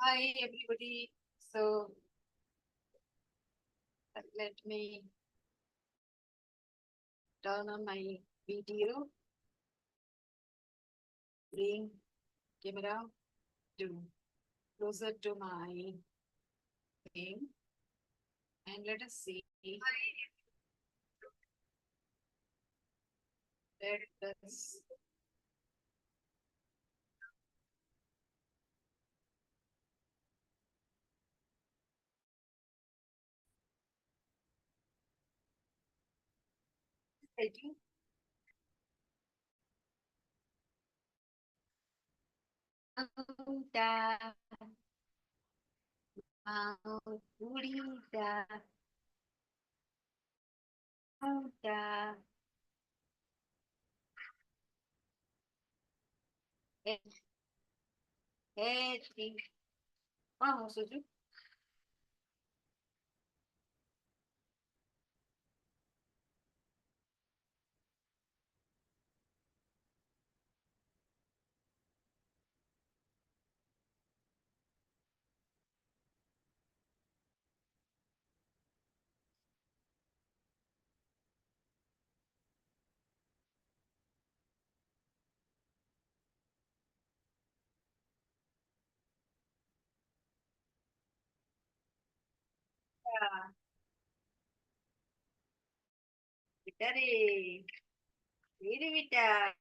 Hi everybody. So let me turn on my video, bring camera to closer to my thing, and let us see. Let us I think Mauda, Maurida, Mauda, Eti. Vamos, Suju. Vitare, Viri Vita.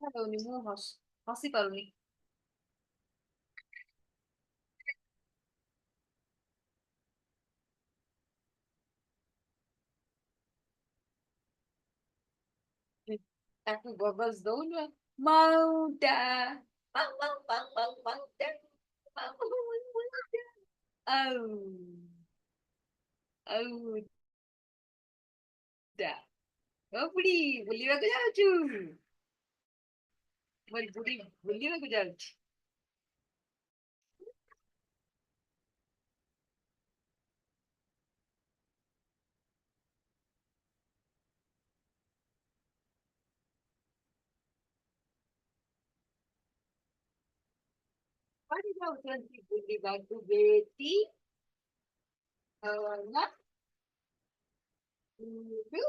Hello, Nimu Hos. Hospital. Aku bobas dona. Mauda. Mauda. Oh. Oh, dah. Oh, beli. Beli aku jauh. Beli aku jauh. Mari jauh cantik beli baju Betty. Nak dulu.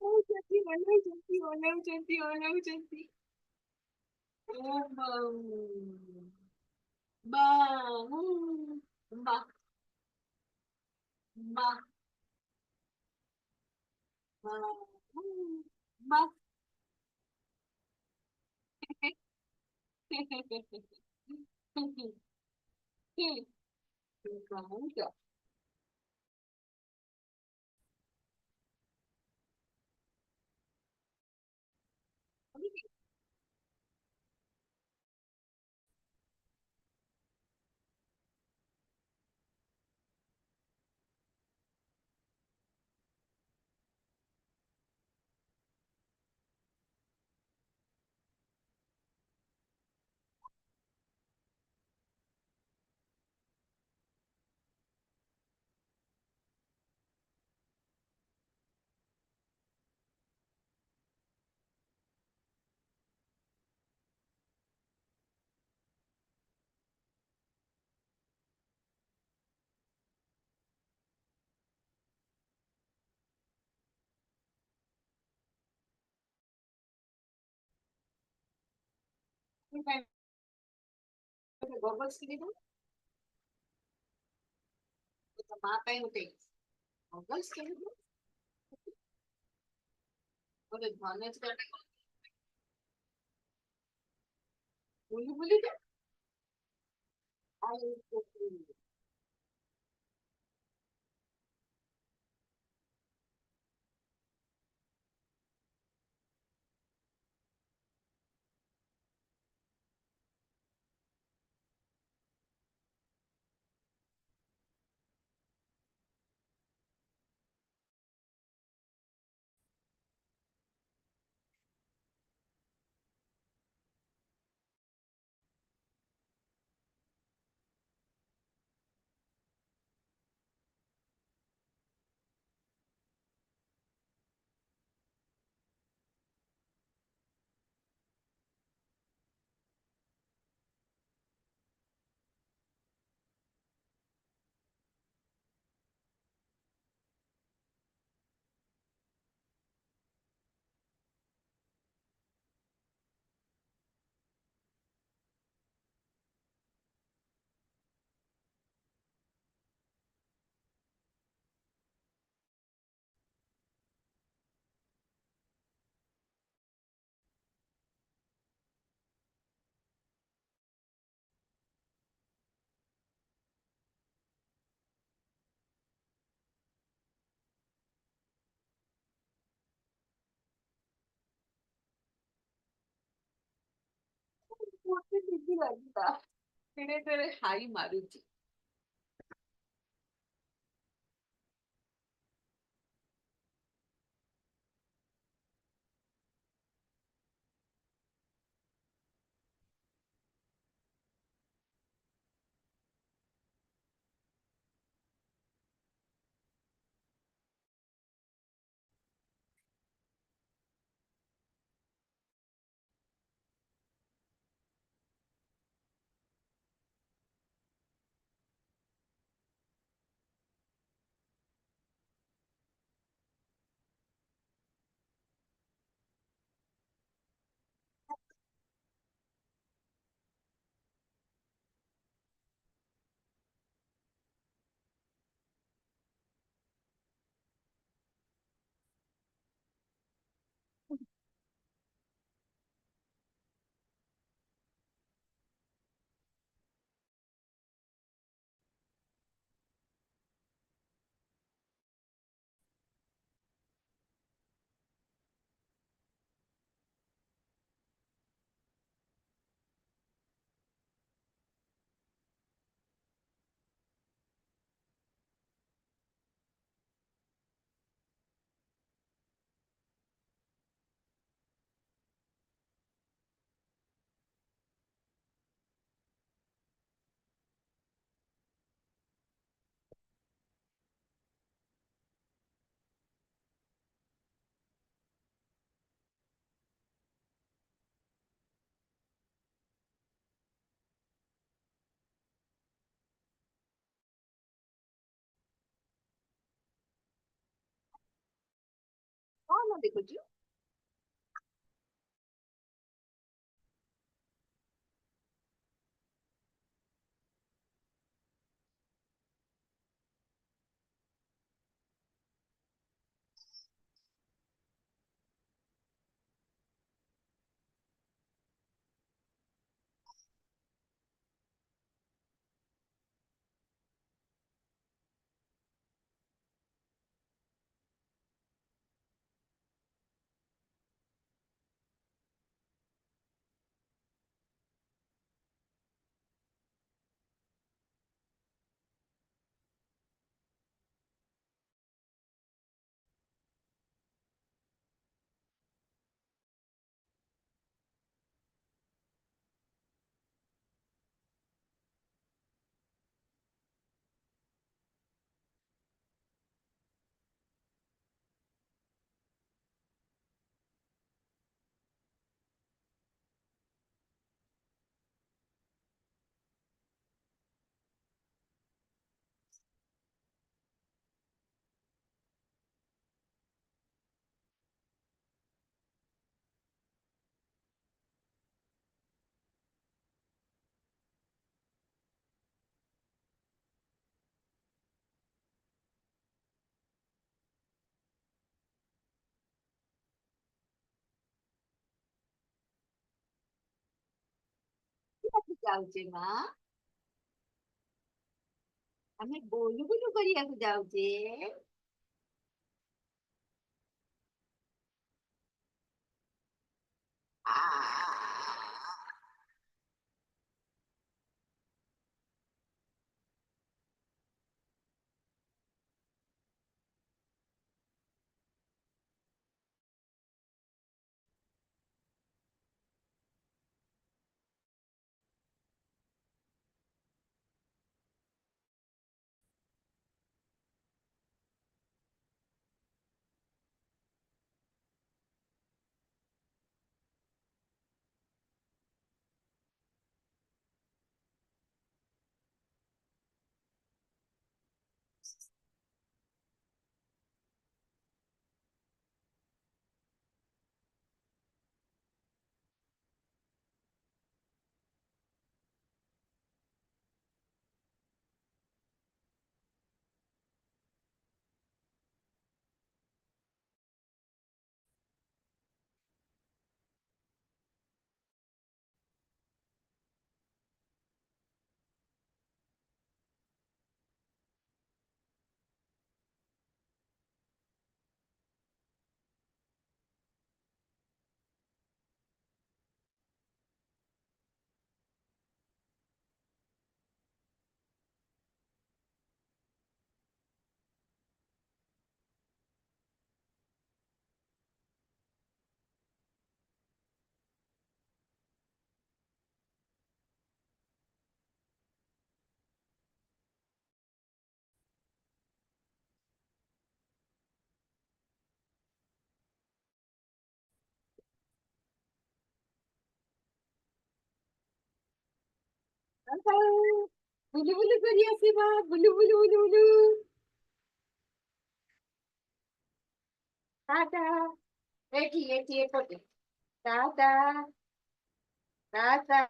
Oh, cantik. Mana cantik. Mana cantik. Mana cantik. Oh, bang. Bang. Bang. Bang. Bang. Bang. Bang. Goggles ke dito? Mata yung things. Goggles ke dito? Ulit, honest ka. Boleh-boleh tak? Air kopi. ମୋତେ ନିଦ ଲାଗିଲା। ଧୀରେ ଧୀରେ high ମାରୁଛି। କଣ ଦେଖୁଛୁ? ଯାଉଛେ ମା ଆମେ ବୁଲୁ ବୁଲୁ କରିବାକୁ ଯାଉଛେ ଆ ବୁଲୁ ବୁଲୁ କରି ଆସିବା ବୁଲୁ ବୁଲୁ ବୁଲୁ ବୁଲୁ ଟାଟା ଏଠି ଏଠି ଏପଟେ Tata Tata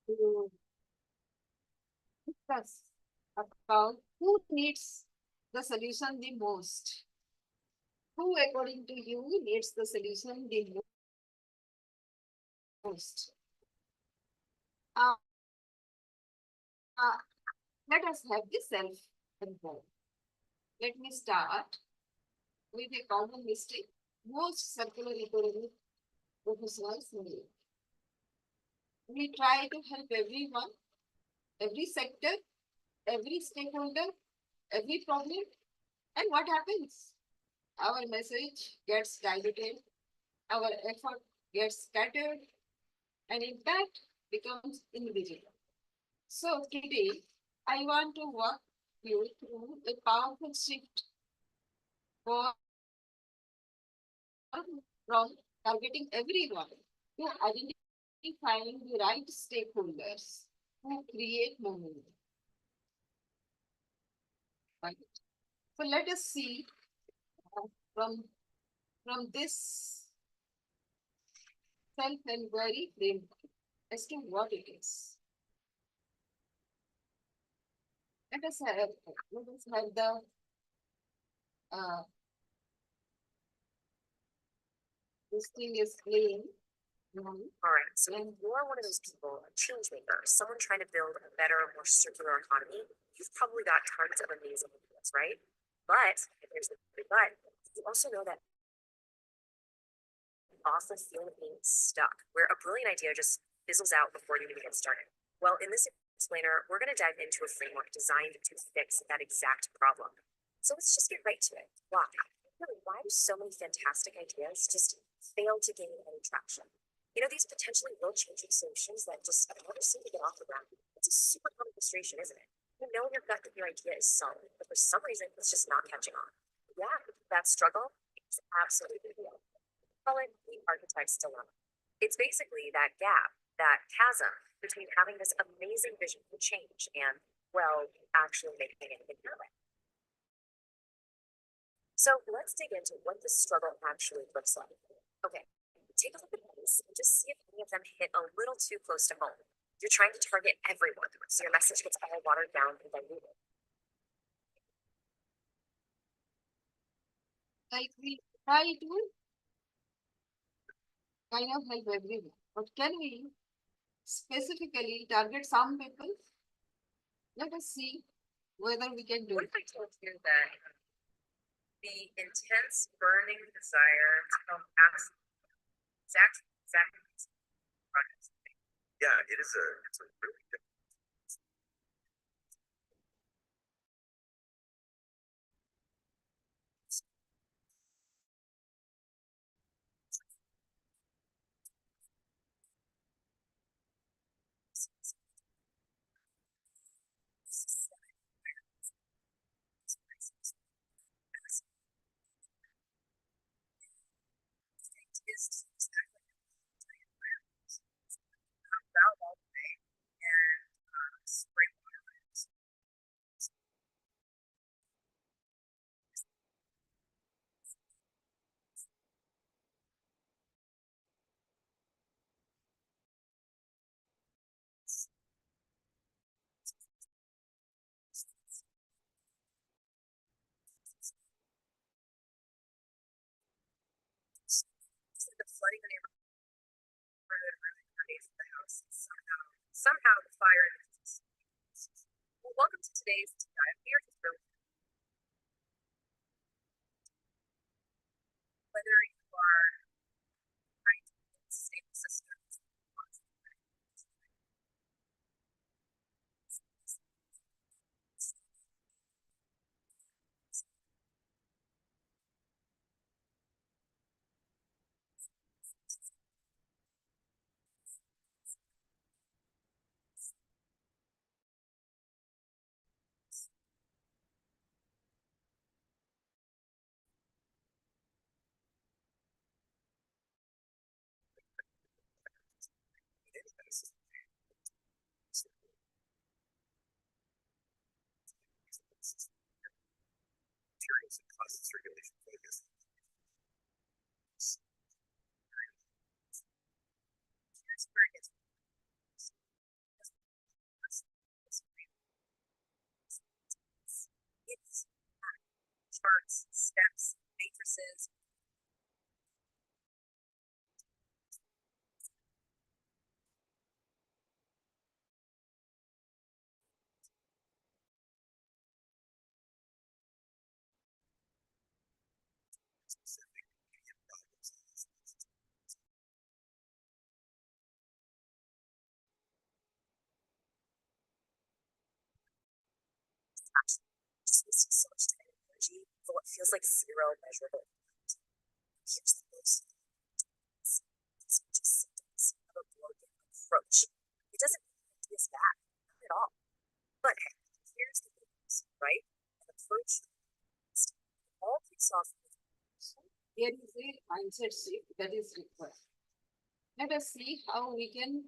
to discuss about who needs the solution the most. Who, according to you, needs the solution the most? Uh, uh, Let us have the self-control. Let me start with a common mistake most circular economy professionals make. We try to help everyone, every sector, every stakeholder, every problem, and what happens? Our message gets diluted, our effort gets scattered, and impact becomes invisible. So today, I want to walk you through a powerful shift for from targeting everyone to identifying the right stakeholders who create momentum. Right? So let us see uh, from this self-inquiry framework as to what it is. Let us have the uh, this thing is playing. All right, so if you're one of those people, a change maker, someone trying to build a better, more circular economy, you've probably got tons of amazing ideas, right? But if there's the big but, you also know that awful feeling of being stuck, where a brilliant idea just fizzles out before you even get started. Well, in this explainer, we're going to dive into a framework designed to fix that exact problem. So let's just get right to it. Why? Really, why do so many fantastic ideas just fail to gain any traction? These potentially world-changing solutions that just never seem to get off the ground. It's a super common frustration, isn't it? You know in your gut that your idea is solid, but for some reason it's just not catching on. Yeah, that struggle is absolutely real. Call it the architect's dilemma. It's basically that gap, that chasm between having this amazing vision for change and, well, actually making anything happen. So let's dig into what this struggle actually looks like. Okay, take a look at these and just see if any of them hit a little too close to home. You're trying to target everyone, so your message gets all watered down and diluted. Like we try to kind of help everyone, but can we specifically target some people? Let us see whether we can do What it. if I told you that the intense burning desire to help exactly projects? Yeah, it's a really good. Is exactly about all day and spray water. So the flooding in the neighborhood really pervades the house. And somehow the fire. Well, welcome to today's dive. We are just really whether you are trying to build stable systems. Materials and costs regulation focus. Here's where it gets it's charts, steps, matrices. Specific medium problems. Just wasting so much time and energy for what feels like zero measurable. Here's the most these are just symptoms of a broken approach. It doesn't mean it's bad, not at all. But hey, here's the good news, right? An approach all kicks off with There is a mindset shift that is required. Let us see how we can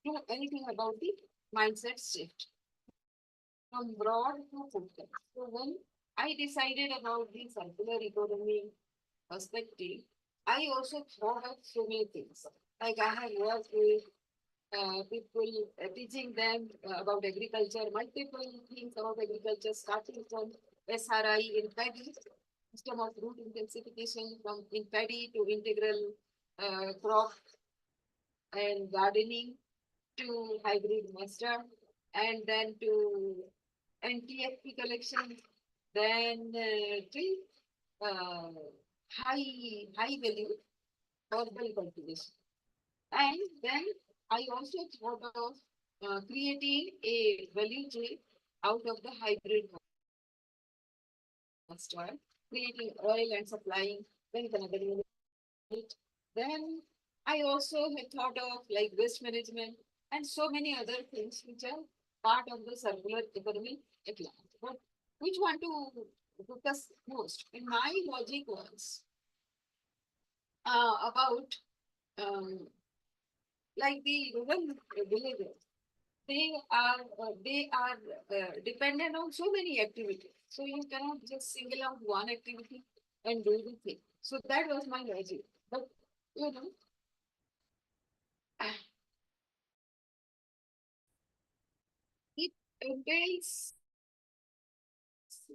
do anything about the mindset shift from broad to focus. So when I decided about the circular economy perspective, I also thought of so many things. Like I have worked with people teaching them about agriculture, multiple things about agriculture, starting from SRI in paddy, system of root intensification from in paddy to integral crop and gardening to hybrid mustard and then to NTFP collection, then to uh, high value herbal cultivation. And then I also thought of creating a value chain out of the hybrid mustard, creating oil and supplying. Then another unit Then I also had thought of like waste management and so many other things which are part of the circular economy at large. But which one to focus most? And my logic was about um, like the rural villages. They are dependent on so many activities. So you cannot just single out one activity and do the thing. So that was my logic. But you know, it entails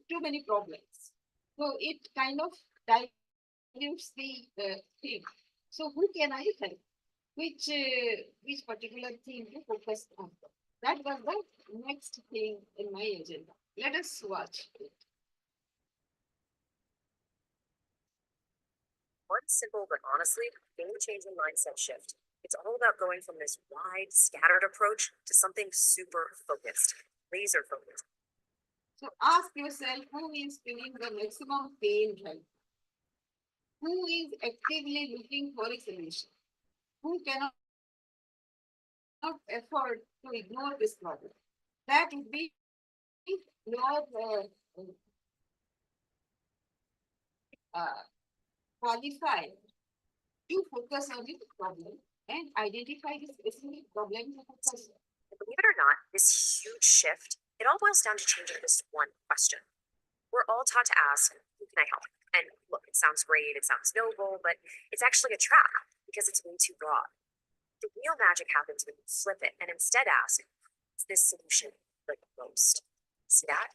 too many problems. So it kind of dilutes the thing. So who can I help? Which particular thing to focus on? That was the next thing in my agenda. Let us watch it. One simple but honestly game-changing mindset shift. It's all about going from this wide, scattered approach to something super focused, laser focused. So ask yourself who is feeling the maximum pain right now? Who is actively looking for a solution? Who cannot afford to ignore this problem? That would be your uh, qualified to focus on the problem and identify the specific problem to focus on. And believe it or not, this huge shift, it all boils down to changing this one question. We're all taught to ask, who can I help? And look, it sounds great, it sounds noble, but it's actually a trap because it's way too broad. The real magic happens when you flip it and instead ask, is this solution like most? See that?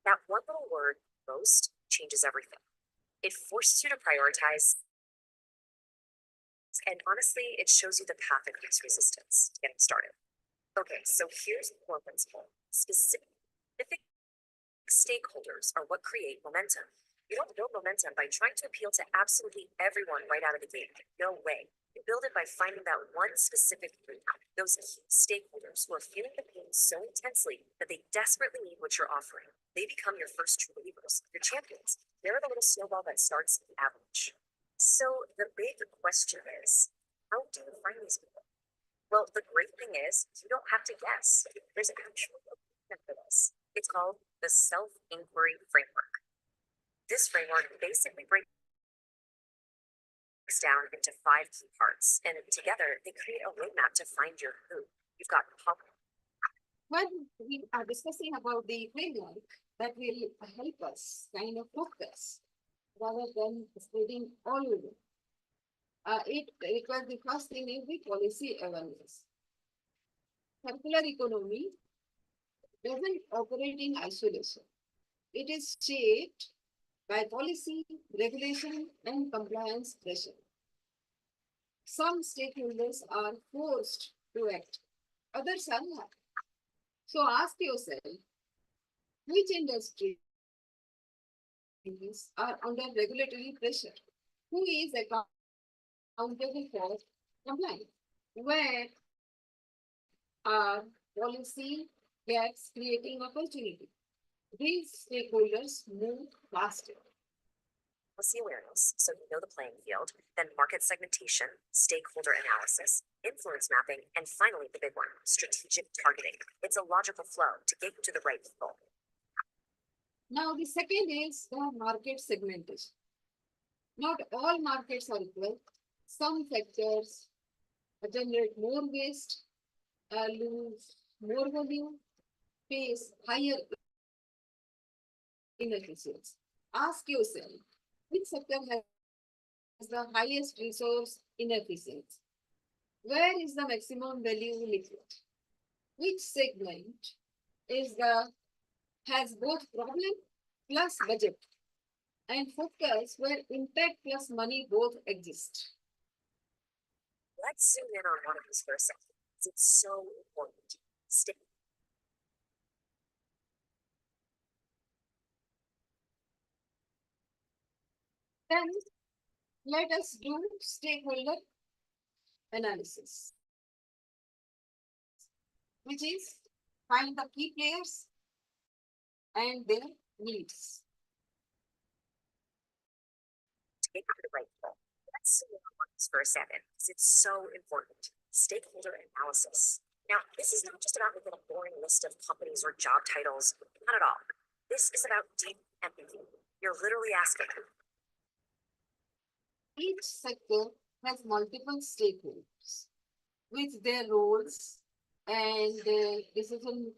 That one little word, most, changes everything. It forces you to prioritize, and honestly, it shows you the path of least resistance to getting started. Okay, so here's the core principle. Specific stakeholders are what create momentum. You don't build momentum by trying to appeal to absolutely everyone right out of the gate. No way. You build it by finding that one specific group, those key stakeholders who are feeling the pain so intensely that they desperately need what you're offering. They become your first true believers, your champions. They're the little snowball that starts the avalanche. So the big question is, how do you find these people? Well, the great thing is, you don't have to guess. There's actually a blueprint for this. It's called the self inquiry framework. This framework basically breaks down into 5 key parts, and together they create a roadmap to find your who. You've got When we are discussing about the framework that will help us kind of focus rather than spreading all over. It requires the first thing is the policy awareness. Circular economy doesn't operate in isolation. It is shaped by policy, regulation, and compliance pressure. Some stakeholders are forced to act, others are not. So ask yourself which industries are under regulatory pressure? Who is accountable for compliance? Where are policy gaps creating opportunity? These stakeholders move faster. policy awareness, so you know the playing field, then market segmentation, stakeholder analysis, influence mapping, and finally the big one, strategic targeting. It's a logical flow to get you to the right people. Now, the second is the market segmentation. Not all markets are equal. Some sectors generate more waste, lose more volume, face higher inefficiency. Ask yourself, which sector has the highest resource inefficiency? Where is the maximum value liquid? Which segment is the has both problem plus budget and focus where impact plus money both exist? Let's zoom in on one of these for a second, because it's so important. Then let us do stakeholder analysis, which is find the key players and their needs. To get you to the right people. Let's zoom in on this for a second, because it's so important. Stakeholder analysis. Now, this is not just about making a boring list of companies or job titles, not at all. This is about deep empathy. You're literally asking, Each sector has multiple stakeholders with their roles and decision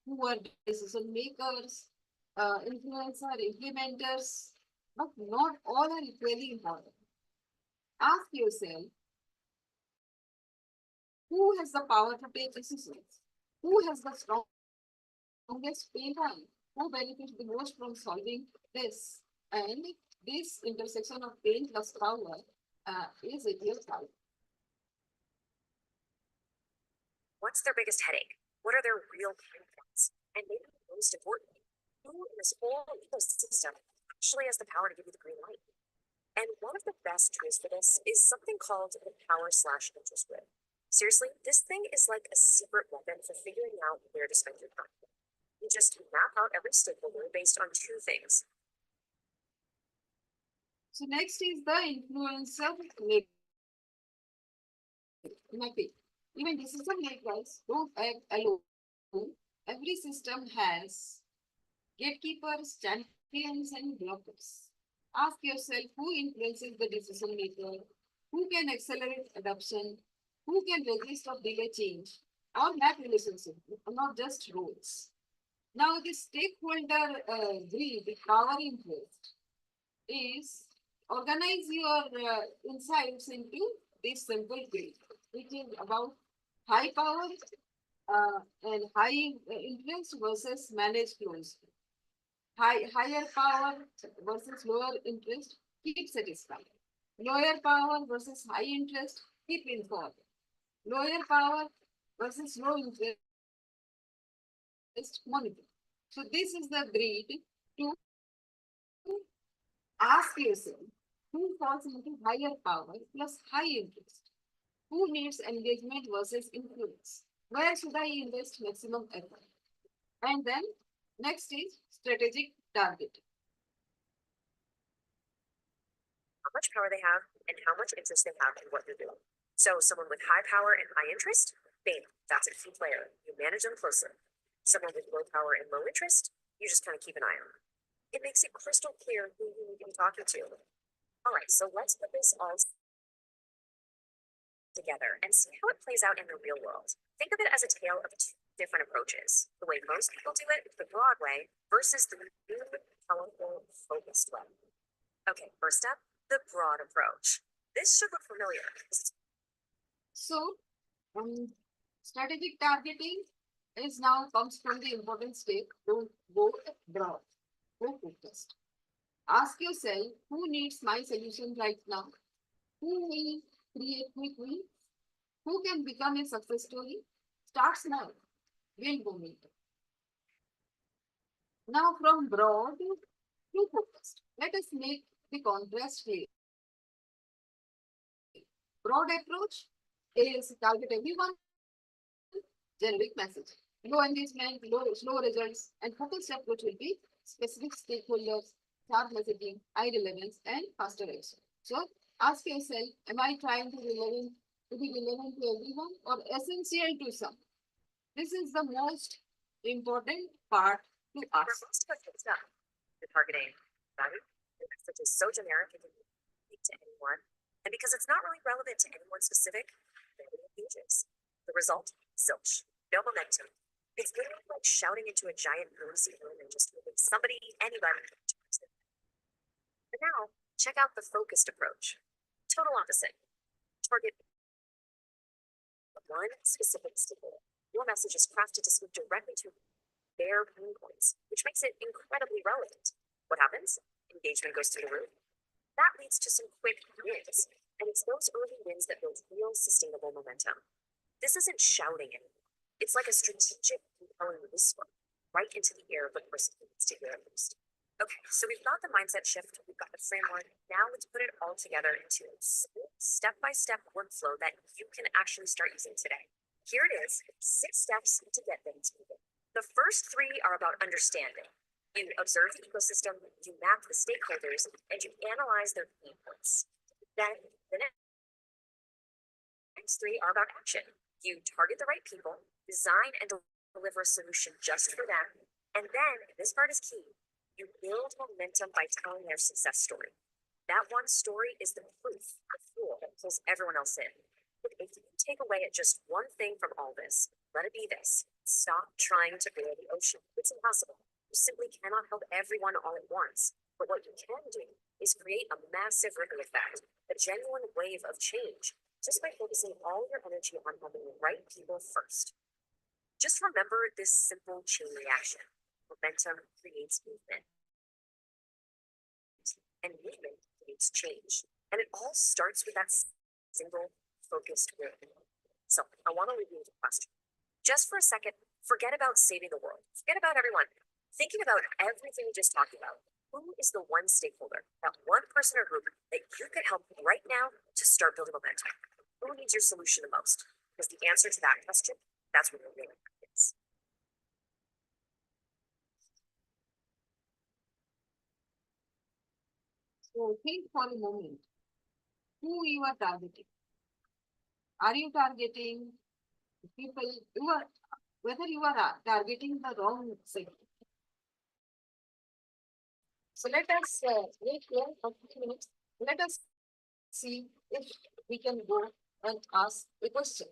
who are decision makers, influencer, implementers, but not all are equally important. Ask yourself, who has the power to take decisions? Who has the strongest pain point? Who benefits the most from solving this? And this intersection of pain plus power is a real power. what's their biggest headache? What are their real pain points? And maybe most importantly, who in this whole ecosystem actually has the power to give you the green light? And one of the best tools for this is something called the power/interest grid. Seriously, this thing is like a secret weapon for figuring out where to spend your time. You just map out every stakeholder based on two things. So next is the influencer matrix. Even decision makers don't act alone. Every system has gatekeepers, champions, and blockers. Ask yourself who influences the decision maker, who can accelerate adoption, who can resist or delay change, or map relationship, not just roles. Now, the stakeholder grid, the power interest, is organize your insights into this simple grid, which is about high power and high interest versus managed flows. Higher power versus lower interest, keep satisfied. Lower power versus high interest, keep informed. Lower power versus low interest, monitor. So this is the grid to ask yourself who falls into higher power plus high interest. Who needs engagement versus influence? Where should I invest maximum effort? And then next is strategic targeting. How much power they have and how much interest they have in what they're doing. So someone with high power and high interest, bam, that's a key player. You manage them closely. Someone with low power and low interest, you just kind of keep an eye on. It makes it crystal clear who you need to be talking to. All right, so let's put this all together and see how it plays out in the real world. Think of it as a tale of two different approaches. The way most people do it, the broad way, versus the new, powerful, focused way. Okay, first up, the broad approach. This should look familiar. So strategic targeting is now comes from the important step. Don't go broad, go focused. Ask yourself who needs my solution right now? Who will create quick wins? Who can become a success story? Start small, build momentum. Now from broad to focused, let us make the contrast clear. Broad approach is target everyone, generic message. Low engagement, slow results, and focused approach will be specific stakeholders, sharp messaging, high relevance, and faster action. So ask yourself, am I trying to be relevant to everyone or essential to some? This is the most important part to For ask. most of us, stuff, the targeting value, the message is so generic it can speak to anyone. And because it's not really relevant to anyone specific, nobody engages. The result, zilch, no momentum. It's literally like shouting into a giant noisy room and just hoping somebody, anybody, turns their head. But now, check out the focused approach. Total opposite. Target one specific stakeholder. Your message is crafted to speak directly to their pain points, which makes it incredibly relevant. What happens? Engagement goes through the roof. That leads to some quick wins, and it's those early wins that build real sustainable momentum. This isn't shouting anymore. It's like a strategic, compelling whisper right into the ear of the person who needs to hear it most. Okay, so we've got the mindset shift, we've got the framework. Now let's put it all together into a step-by-step workflow that you can actually start using today. Here it is, 6 steps to get things moving. The first 3 are about understanding. You observe the ecosystem, you map the stakeholders, and you analyze their pain points. Then the next three are about action. You target the right people, design and deliver a solution just for them, and then, and this part is key, you build momentum by telling their success story. That one story is the proof, the fuel that pulls everyone else in. If you take away at just one thing from all this, let it be this: stop trying to boil the ocean. It's impossible. You simply cannot help everyone all at once. But what you can do is create a massive ripple effect, a genuine wave of change, just by focusing all your energy on helping the right people first. Just remember this simple chain reaction. Momentum creates movement, and movement creates change. And it all starts with that single focused win. So I want to leave you with a question. Just for a second, forget about saving the world. Forget about everyone. Thinking about everything we just talked about, who is the one stakeholder, that one person or group that you could help right now to start building momentum? Who needs your solution the most? Because the answer to that question, that's what we're really is. So think for a moment who you are targeting. Are you targeting people you are whether you are targeting the wrong segment? So let us wait here for 2 minutes. Let us see if we can go and ask a question.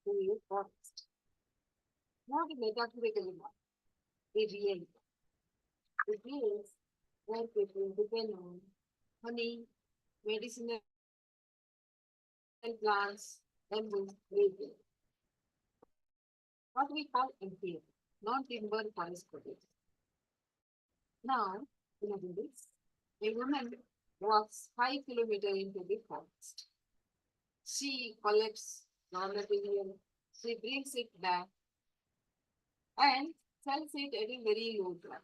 Who you first. Not metaphorically, a real. It means where people depend on honey, medicinal plants, and breathing. What we call NPL, non-timber forest products. Now, in a village, a woman walks 5 kilometers into the forest. She collects raw material, she brings it back and sells it at a very low price.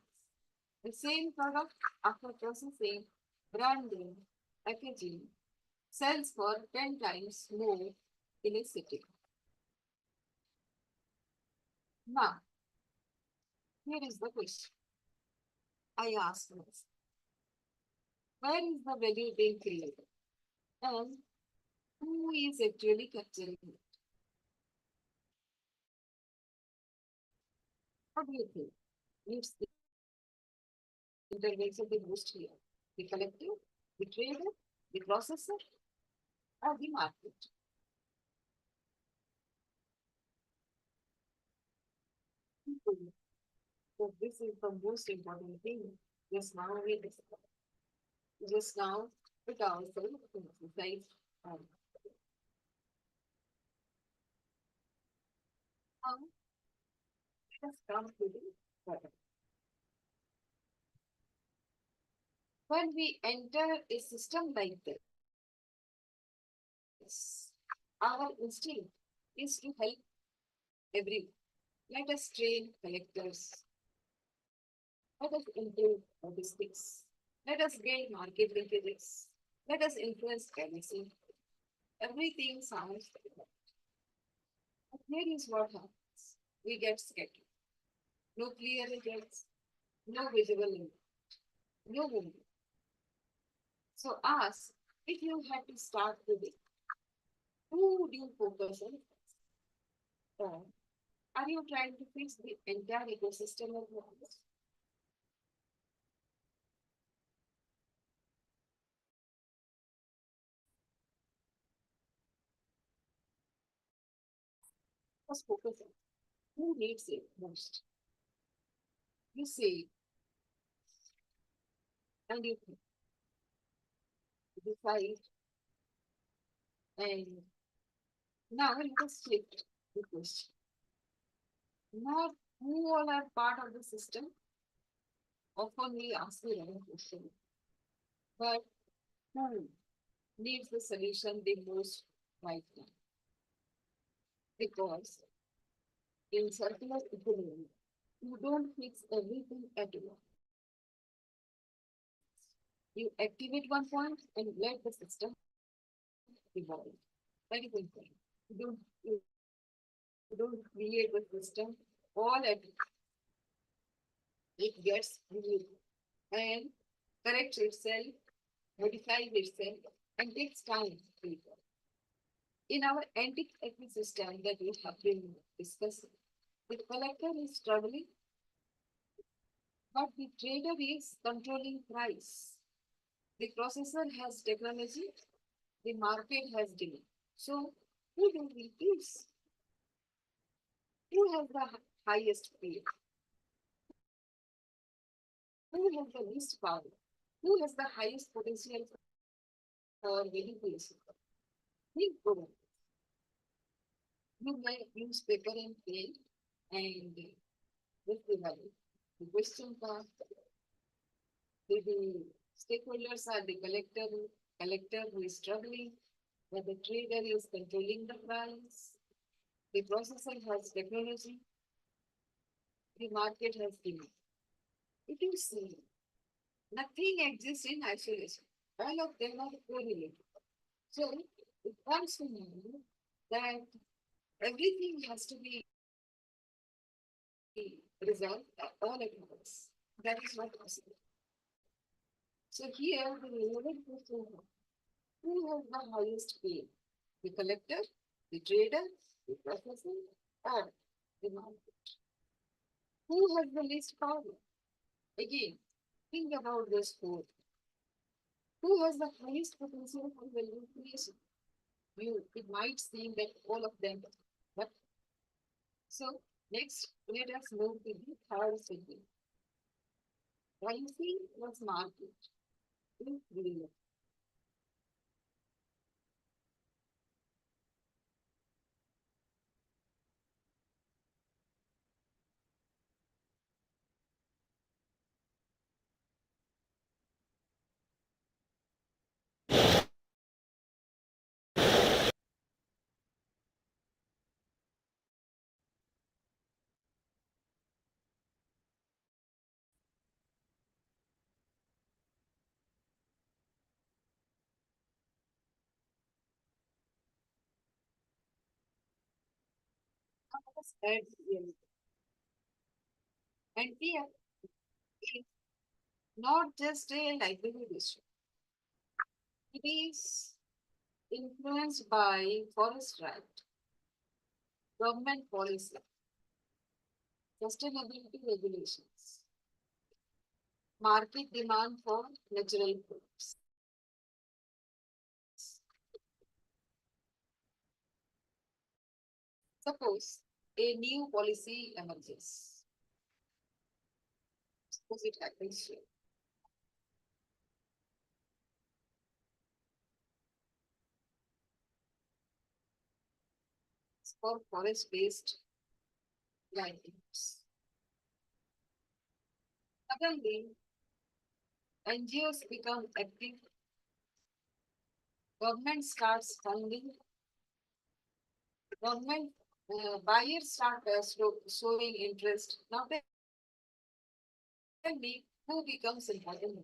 The same product, after processing, branding, packaging, sells for 10 times more in a city. Now, here is the question I ask myself. Where is the value being created? And who is actually capturing it? What do you think? It's the intervention the most here. The collective, the trader, the processor, or the market? So this is the most important thing. Just now we discussed. Just now put ourselves in exercise. Um, now let us come to the product. When we enter a system like this, leaders, our instinct is to help everyone. Let us train collectors. Let us improve logistics. Let us build market linkages. Let us influence policy. Everything sounds good. But here is what happens. We get scattered. No clear results, no visible impact, no movement. So ask, if you had to start today, who would you focus on? Or are you trying to fix the entire ecosystem at once? Just focus on who needs it most. You say, and you decide, and now let us shift the question. Not who all are part of the system. Often we ask the wrong question, but who needs the solution the most right now? Because in circular economy, you don't fix everything at once. You activate one point and let the system evolve. That is important. You don't create the system all at once. It gets renewed and corrects itself, modifies itself, and takes time to evolve. In our antique ecosystem that we have been discussing, the collector is struggling, but the trader is controlling price. The processor has technology, the market has demand. So, who do we use? Who has the highest pay? Who has the least power? Who has the highest potential for manipulation? Think over. You may use paper and pen and with the value. The question part, the stakeholders are the collector who is struggling, but the trader is controlling the price, the processor has technology, the market has demand. If you see, nothing exists in isolation. All of them are correlated. So it comes to know that everything has to be resolved all at once. That is not possible. So here the relevant question is, who has the highest pay? The collector, the trader, the processor, or the market? Who has the least power? Again, think about this four. Who has the highest potential for value creation? It might seem that all of them, but so next let us move to the third segment. Pricing plus market. In real. Let us add real. And here is not just a library issue. It is influenced by forest right, government policy, sustainability regulations, market demand for natural foods. Suppose a new policy emerges. Suppose it happens here. For forest-based livelihoods. Suddenly, NGOs become active, government starts funding, government buyers start showing interest. Now tell me who becomes important.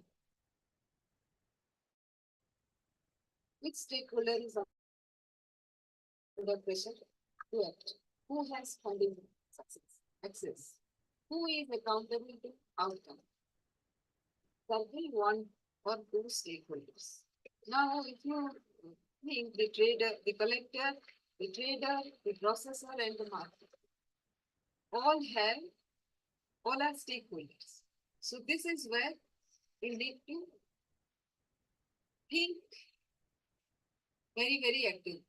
Which stakeholder is under pressure to act? Who has funding success, access? Who is accountable to outcome? Circle one or two stakeholders. Now, if you think the trader, the collector, the trader, the processor, and the market all have all are stakeholders. So this is where we need to think very, very active.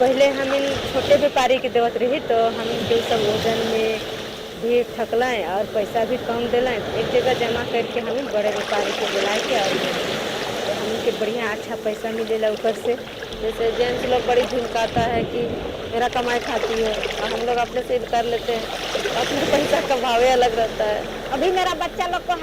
पहले हम इन छोटे व्यापारी के देवत रही तो हम इनके सब वजन में भी ठकलाएँ और पैसा भी कम दिलाएँ। एक जगह जमा करके हम इन बड़े व्यापारी के दिलाए के और तो हमके बढ़िया अच्छा पैसा मिलेला ऊपर से। जैसे जेंट्स लोग बड़ी झुमकाता है कि मेरा कमाई खाती है और हम लोग अपने से कर लेते हैं। अपने पैसा का भाव ही अलग रहता है। अभी मेरा बच्चा लोग को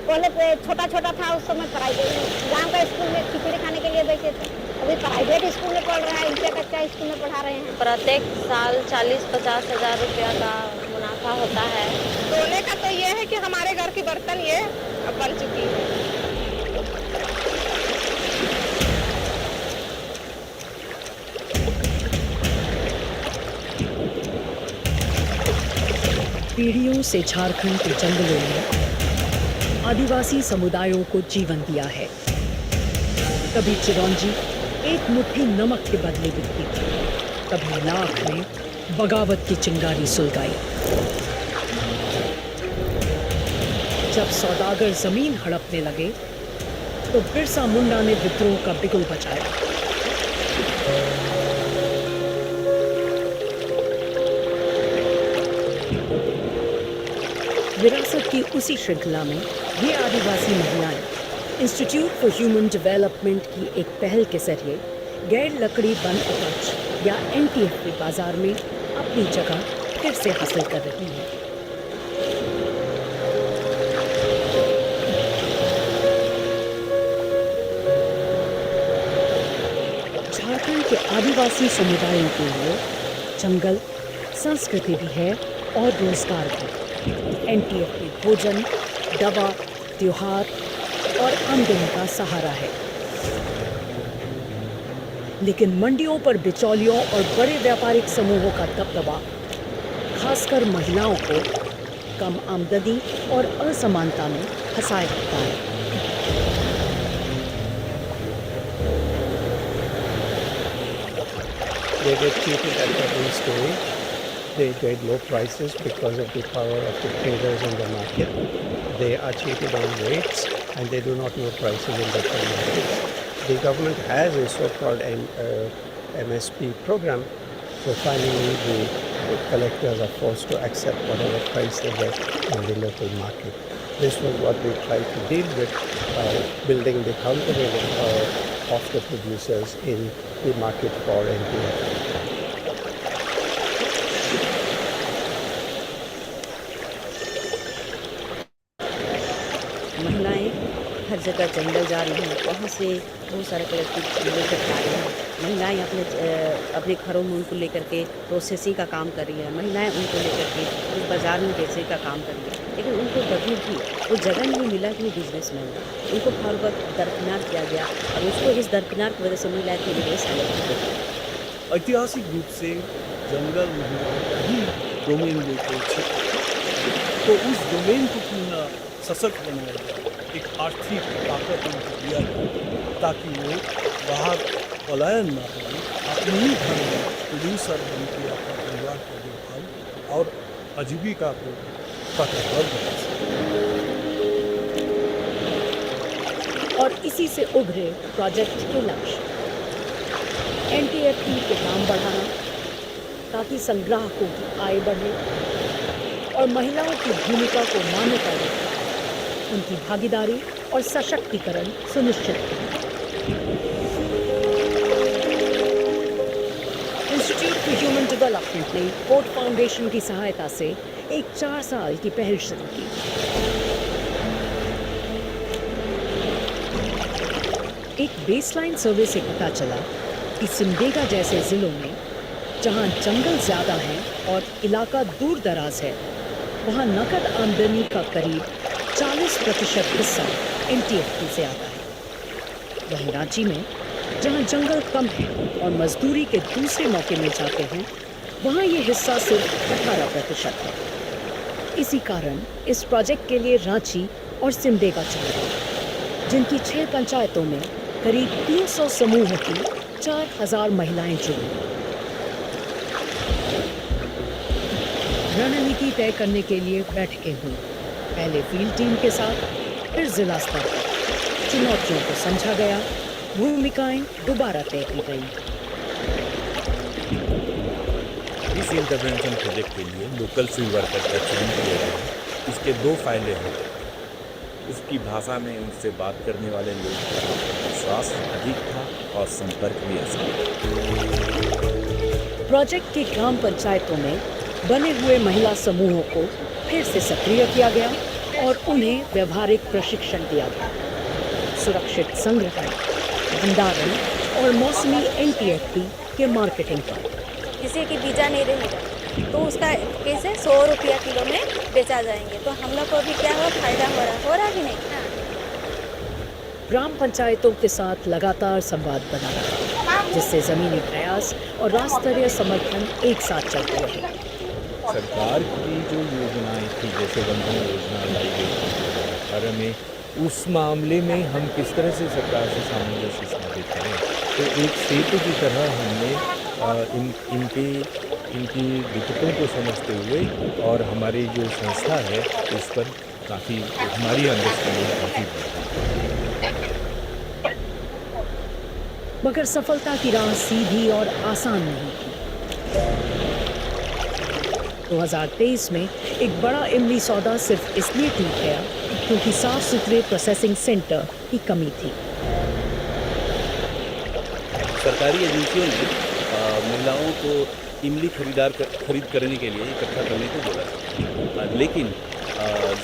पहले छोटा-छोटा था उस समय प्राइवेट गाँव का स्कूल में खिचड़ी खाने के लिए भेजे थे। अभी प्राइवेट स्कूल में पढ़ रहा है, इससे अच्छा स्कूल में पढ़ा रहे हैं। प्रत्येक साल 40-50 हज़ार रुपया का मुनाफा होता है। सोने का तो ये है कि हमारे घर की बर्तन ये अब बन चुकी है। पीढ़ियों से झारखंड के जंगलों में आदिवासी समुदायों को जीवन दिया है। कभी चिरौंजी एक मुट्ठी नमक के बदले बिकती थी, कभी लाख ने बगावत की चिंगारी सुलगाई। जब सौदागर जमीन हड़पने लगे तो बिरसा मुंडा ने विद्रोह का बिगुल बजाया। विरासत की उसी श्रृंखला में ये आदिवासी महिलाएं इंस्टीट्यूट फॉर ह्यूमन डेवलपमेंट की एक पहल के जरिए गैर लकड़ी वन उपज या एनटीएफ के बाजार में अपनी जगह फिर से हासिल कर रही हैं। झारखंड के आदिवासी समुदायों के लिए जंगल संस्कृति भी है और रोजगार भी। एनटीएफ में भोजन, दवा, त्योहार और आमदनी का सहारा है। लेकिन मंडियों पर बिचौलियों और बड़े व्यापारिक समूहों का दबदबा खासकर महिलाओं को कम आमदनी और असमानता में फंसाए रखता है। They get cheated at every stage. They get low prices because of the power of the traders in the market. They are cheated on rates and they do not know prices in different markets. The government has a so-called MSP program, so finally the collectors are forced to accept whatever price they get in the local market. This was what we tried to deal with by building the countervailing power of the producers in the market for NPF. महिलाएं हर जगह जंगल जा रही हैं, वहाँ से बहुत सारे collective लेकर आ रही हैं। महिलाएं अपने घरों में उनको लेकर के प्रोसेसिंग का काम कर रही है। महिलाएं उनको लेकर के उस बाज़ार में बेचने का काम कर रही है। लेकिन उनको कभी भी वो जगह नहीं मिला कि वो बिजनेसमैन है। उनको हर वक्त दरकिनार किया गया और उसको इस दरकिनार की वजह से महिलाएं के लिए अलग। ऐतिहासिक रूप से जंगल महिलाओं का ही डोमेन लेकर क्षेत्र, तो उस डोमेन को क्यों ना सशक्त बनाया जाए, एक आर्थिक ताकत उनको दिया जाए ताकि वो बाहर पलायन ना हो, अपने ही घर में प्रोड्यूसर बन के अपना परिवार को देखभाल और आजीविका को ताकतवर बना सके। और इसी से उभरे प्रोजेक्ट के लक्ष्य एनटीएफटी के दाम बढ़ाना ताकि संग्राहकों की आय बढ़े और महिलाओं की भूमिका को मान्यता देकर उनकी भागीदारी और सशक्तिकरण सुनिश्चित करें। इंस्टीट्यूट फॉर ह्यूमन डेवलपमेंट ने पोर्ट फाउंडेशन की सहायता से एक 4 साल की पहल शुरू की। एक बेसलाइन सर्वे से पता चला कि सिमडेगा जैसे जिलों में जहां जंगल ज़्यादा हैं और इलाका दूर दराज है, वहां नकद आमदनी का करीब 40% हिस्सा एनटीएफटी से आता है। वहीं रांची में जहां जंगल कम है और मजदूरी के दूसरे मौके मिल जाते हैं, वहां ये हिस्सा सिर्फ 18% है। इसी कारण इस प्रोजेक्ट के लिए रांची और सिमडेगा चुने, जिनकी 6 पंचायतों में करीब 300 समूहों की 4000 महिलाएं जुड़ी। रणनीति तय करने के लिए बैठकें हुई, पहले फील्ड टीम के साथ, फिर जिला स्तर पर। चुनौतियों को समझा गया, भूमिकाएं दोबारा तय की गई। कृषि इंटरवेंशन प्रोजेक्ट के लिए लोकल फील्ड वर्कर का चयन किया गया है। इसके 2 फायदे हैं। उसकी भाषा में उससे बात करने वाले लोग का विश्वास अधिक था और संपर्क भी आसान। प्रोजेक्ट की ग्राम पंचायतों में बने हुए महिला समूहों को फिर से सक्रिय किया गया और उन्हें व्यवहारिक प्रशिक्षण दिया गया। सुरक्षित संग्रहण, भंडारण और मौसमी एनपीएफटी के मार्केटिंग पर। किसी की बीजा नहीं रहेगा तो उसका कैसे 100 रुपया किलो में बेचा जाएंगे, तो हम लोग को भी क्या हो फायदा हो रहा भी नहीं ना। ग्राम पंचायतों के साथ लगातार संवाद बना रहा, जिससे जमीनी प्रयास और राष्ट्रीय समर्थन एक साथ चलते रहे। सरकार की जो योजनाएं थी, जैसे वंदन योजना लाई गई थी और हमें उस मामले में हम किस तरह से सरकार से सामंजस्य स्थापित करें, तो एक सेतु की तरह हमने इनकी दिक्कतों को समझते हुए और हमारी जो संस्था है इस पर काफ़ी हमारी अंडरस्टैंडिंग काफ़ी बढ़ी। मगर सफलता की राह सीधी और आसान नहीं थी। 2023 में एक बड़ा इमली सौदा सिर्फ इसलिए टूट गया क्योंकि साफ सुथरे प्रोसेसिंग सेंटर की कमी थी। सरकारी एजेंसियों ने महिलाओं को इमली खरीद करने के लिए इकट्ठा करने को बोला, लेकिन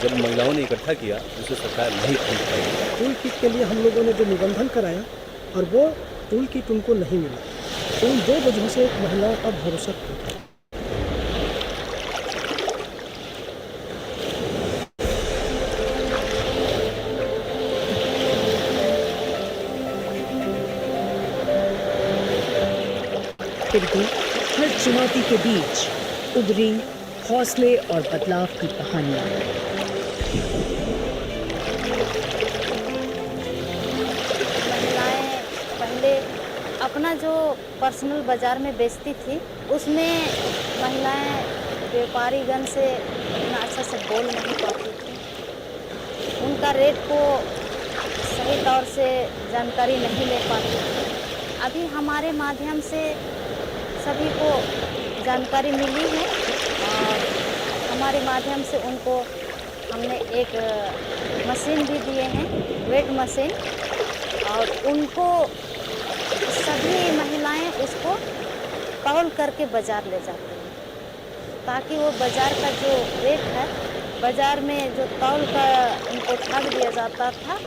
जब महिलाओं ने इकट्ठा किया उसे सरकार नहीं खरीद पाई। टूल किट के लिए हम लोगों ने जो निबंधन कराया और वो टूल किट उनको नहीं मिला, उन 2 वजहों से महिलाओं का भरोसा टूटा। फिर भी हर चुनौती के बीच उभरी हौसले और बदलाव की कहानियां। महिलाएं पहले अपना जो पर्सनल बाजार में बेचती थी, उसमें महिलाएं व्यापारीगण से इतना अच्छा से बोल नहीं पाती थी। उनका रेट को सही तौर से जानकारी नहीं ले पाती थी। अभी हमारे माध्यम से सभी को जानकारी मिली है और हमारे माध्यम से उनको हमने एक मशीन भी दिए हैं, वेट मशीन, और उनको सभी महिलाएं उसको तौल करके बाज़ार ले जाती हैं, ताकि वो बाज़ार का जो रेट है, बाज़ार में जो तौल का उनको ठग दिया जाता था,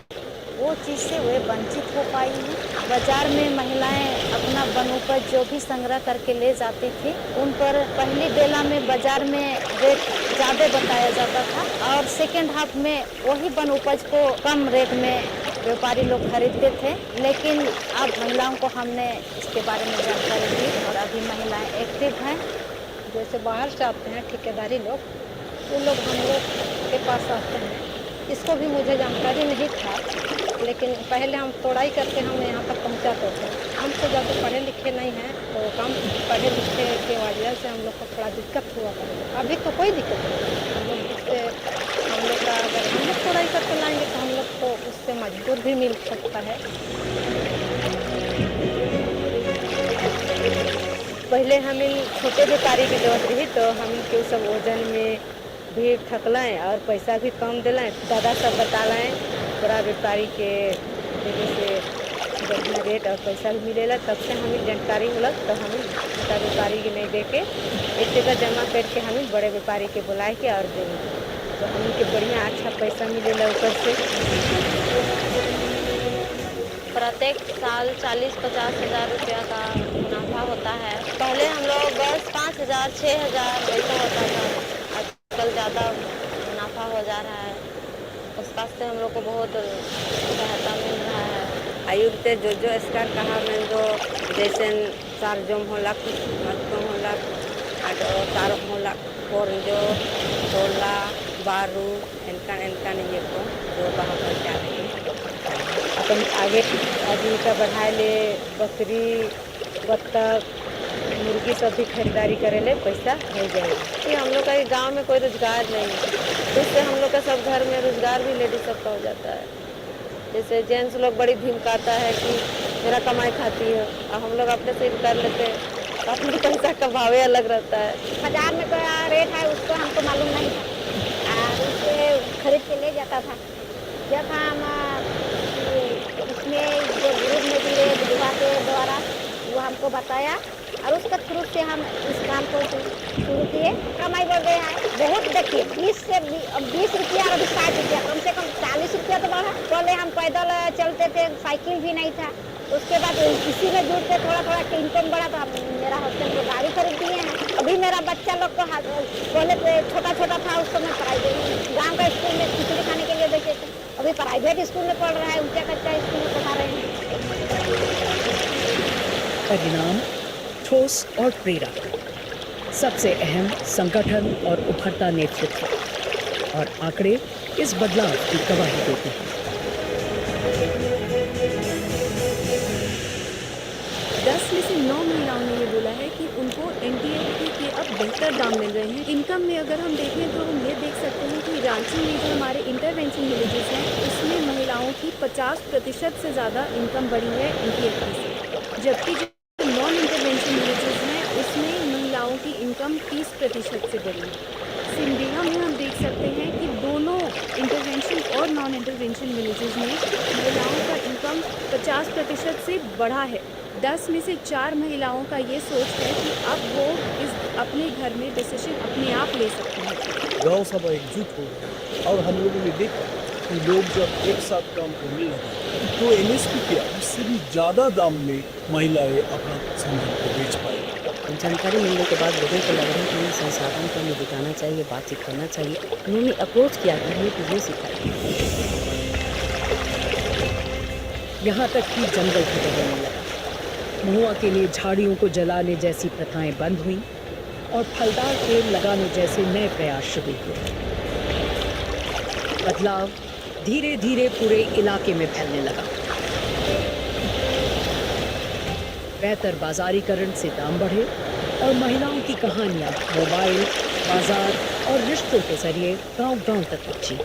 वो चीज़ से वे वंचित हो पाई हैं। बाज़ार में महिलाएं अपना वन उपज जो भी संग्रह करके ले जाती थी, उन पर पहली बेला में बाज़ार में रेट ज़्यादा बताया जाता था और सेकेंड हाफ में वही वन उपज को कम रेट में व्यापारी लोग खरीदते थे। लेकिन अब महिलाओं को हमने इसके बारे में जानकारी दी और अभी महिलाएं एक्टिव हैं। जैसे बाहर से आते हैं ठेकेदारी लोग, वो लोग हम लोग के पास आते हैं। इसको भी मुझे जानकारी नहीं था, लेकिन पहले हम तोड़ाई करके हम यहाँ तक पहुँचाते थे। हम तो ज़्यादा पढ़े लिखे नहीं हैं, तो कम पढ़े लिखे के वजह से हम लोग को थोड़ा दिक्कत हुआ था। अभी तो कोई दिक्कत नहीं, हम लोग उससे हम लोग का अगर हम लोग तोड़ाई करके लाएंगे तो हम लोग को उससे मजदूर भी मिल सकता है। पहले हमें छोटे व्यापारी की जरूरत रही, तो हम के सब वजन में भी ठकलाएँ और पैसा भी कम दिलाएँ। दादा सब बतालाएँ बड़ा व्यापारी के वजह से बढ़िया रेट और पैसा भी मिलेला। तब से हमें जानकारी होला, तो हमें छोटा व्यापारी के नहीं दे के एक जगह जमा करके हमें बड़े व्यापारी के बुलाए के और देंगे, तो हमें के बढ़िया अच्छा पैसा मिलेला ऊपर से। प्रत्येक साल 40-50 हज़ार रुपया का मुनाफा होता है। पहले हम लोग बस 5,000 6,000 वैसा होता था, आजकल ज़्यादा मुनाफा हो जा रहा है। उस वास्ते हम लोग को बहुत सहायता मिल रहा है। आयुक्त जो स्कार कहा मैं जो जैसे 4 जोम होला मतम होला और 4 होला और जो तोला बारू इनका ये को जो बाहर पर क्या अपन आगे आजीविका बढ़ाए ले, बकरी बत्तख मुर्गी सब भी खरीदारी करे ले पैसा हो जाएगा। कि हम लोग का गांव में कोई रोजगार नहीं है, तो इससे हम लोग का सब घर में रोजगार भी लेडीज सबका हो जाता है। जैसे जेंट्स लोग बड़ी धमकाता है कि मेरा कमाई खाती है, और हम लोग अपने से कर लेते हैं अपने पैसा का भाव ही अलग रहता है। बाजार में क्या रेट है उसको हमको मालूम नहीं था और उससे खरीद के ले जाता था। जब हम उसमें जो ग्रुप में जुड़े विधवा के द्वारा वो हमको बताया और उसके थ्रू से हम इस काम को शुरू किए। कमाई बढ़ गया है बहुत। देखिए 20 रुपया और अभी 60 रुपया, कम से कम 40 रुपया तो बढ़ा। पहले हम पैदल चलते थे, साइकिल भी नहीं था। उसके बाद इसी में जुड़ते थोड़ा थोड़ा इनकम बढ़ा तो मेरा हस्बैंड को गाड़ी खरीद दिए हैं। अभी मेरा बच्चा लोग को पहले छोटा छोटा था उस समय प्राइवेट गाँव का स्कूल में खिचड़ी खाने के लिए देते थे। अभी प्राइवेट स्कूल में पढ़ रहा है, ऊंचा कच्चा स्कूल में पढ़ा रहे हैं। परिणाम ठोस और प्रेरक। सबसे अहम संगठन और उभरता नेतृत्व और आंकड़े इस बदलाव की गवाही देते हैं। 10 में से 9 महिलाओं ने ये बोला है कि उनको एनटीएफटी के अब बेहतर दाम मिल रहे हैं। इनकम में अगर हम देखें तो हम ये देख सकते हैं कि रांची में जो हमारे इंटरवेंशन विलेजेस हैं उसमें महिलाओं की 50% से ज़्यादा इनकम बढ़ी है एनटीएफटी से, जबकि जो नॉन इंटरवेंशन विलेजेस हैं उसमें महिलाओं की इनकम 30% से बढ़ी है। सिमडेगा में हम देख सकते हैं कि दोनों इंटरवेंशन और नॉन इंटरवेंशन विलेजेस में महिलाओं का इनकम 50% से बढ़ा है। 10 में से 4 महिलाओं का ये सोच है कि अब वो अपने घर में डिसीजन अपने आप ले सकती हैं। गाँव सभा एकजुट हो गए और हम लोगों ने देखा कि लोग जब एक साथ काम करने लगे तो एमएसपी के उससे भी ज़्यादा दाम में महिलाएं अपना सामान को बेच पाई। जानकारी मिलने के बाद लोगों को लग रहा है कि इन संसाधन को हमें जुटाना चाहिए, बातचीत करना चाहिए। उन्होंने अप्रोच किया कि हमें चीज़ें सिखाई। यहाँ तक कि जंगल खत्म होने लगा, महुआ के लिए झाड़ियों को जलाने जैसी प्रथाएं बंद हुई और फलदार पेड़ लगाने जैसे नए प्रयास शुरू हुए। बदलाव धीरे धीरे पूरे इलाके में फैलने लगा। बेहतर बाजारीकरण से दाम बढ़े और महिलाओं की कहानियां मोबाइल, बाजार और रिश्तों के जरिए गांव-गांव तक पहुंची।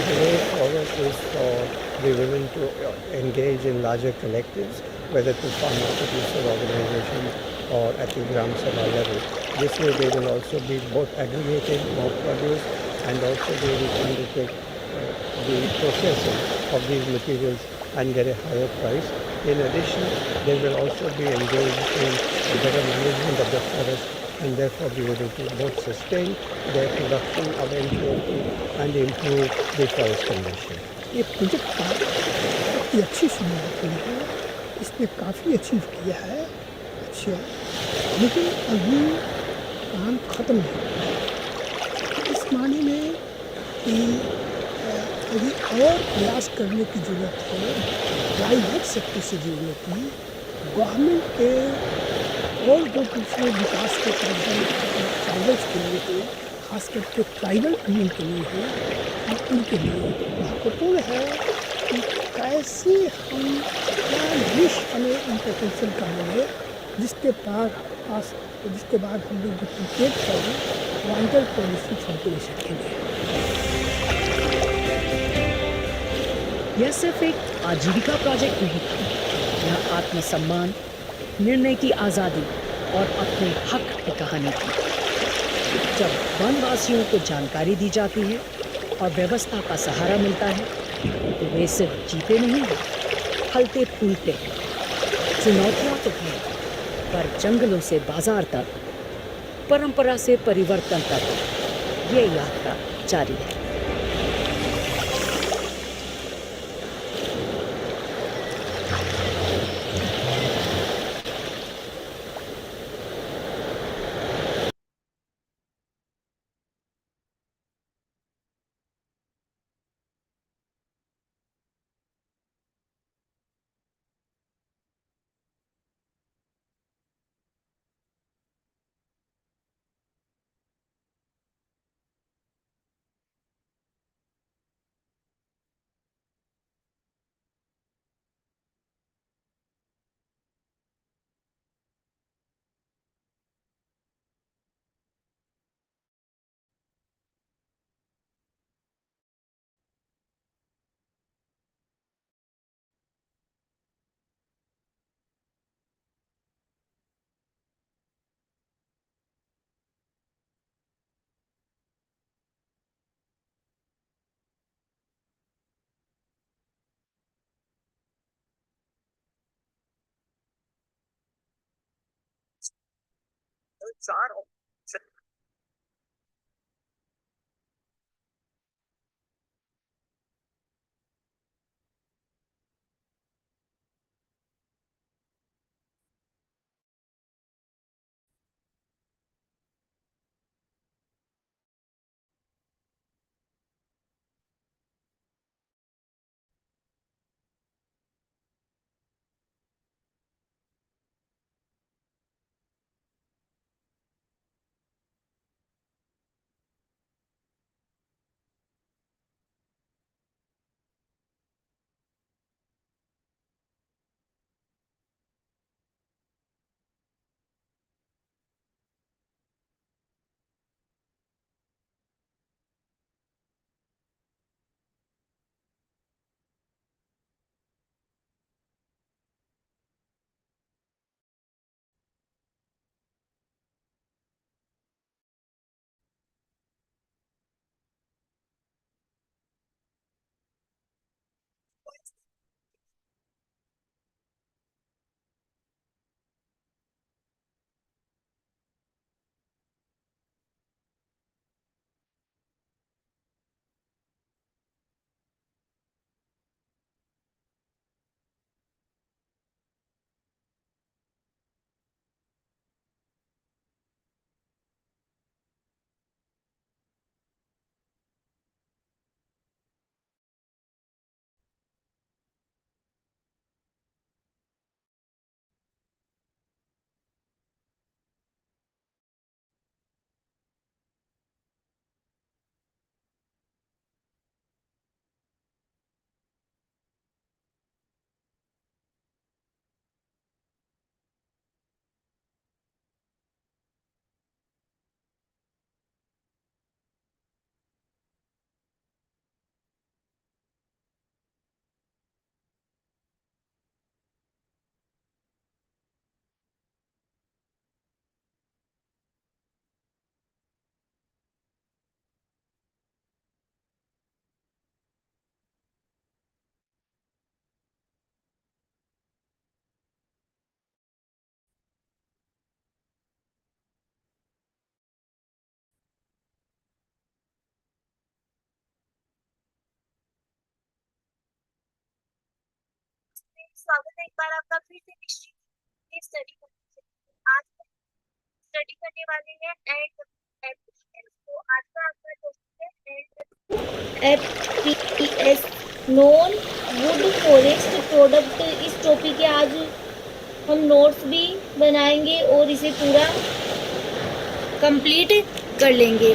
The way forward is for the women to engage in larger collectives, whether to farmer producer organizations or at the Gram Sabha level. This way they will also be both aggregating more produce and also they will undertake the processing of these materials and get a higher price. In addition, they will also be engaged in a better management of the forest and therefore be able to both sustain their production of NPFP and improve the forest condition. ये project काफ़ी अच्छी शुरुआत हुई है, इसने काफ़ी achieve किया है, अच्छा, लेकिन अभी काम ख़त्म नहीं हुआ है। इस माने में कि अभी और प्रयास करने की ज़रूरत है, प्राइवेट सेक्टर से जुड़ने की, गवर्नमेंट के और जो दूसरे विकास के कार्यक्रम ट्राइबल्स के लिए है, खास करके ट्राइबल यूनियन के लिए है, उनके लिए महत्वपूर्ण है कि कैसे हम क्या निश हमें उनका पोटेंशियल करेंगे जिसके बाद हम लोग डुप्लीकेट करें वाइडर पॉलिसी हमको ले सकेंगे। यह सिर्फ एक आजीविका प्रोजेक्ट नहीं था, यह आत्मसम्मान, निर्णय की आज़ादी और अपने हक की कहानी थी। जब वनवासियों को जानकारी दी जाती है और व्यवस्था का सहारा मिलता है तो वे सिर्फ जीते नहीं हैं, फलते फूलते हैं। चुनौतियाँ तो हैं, पर जंगलों से बाजार तक, परंपरा से परिवर्तन तक ये यात्रा जारी है। चार option स्वागत है एक बार आपका फिर से निश्चित की स्टडी आज स्टडी करने वाले हैं एंड तो आज का आपका टॉपिक है FPS non would forest product. इस टॉपिक के आज हम नोट्स भी बनाएंगे और इसे पूरा कंप्लीट कर लेंगे।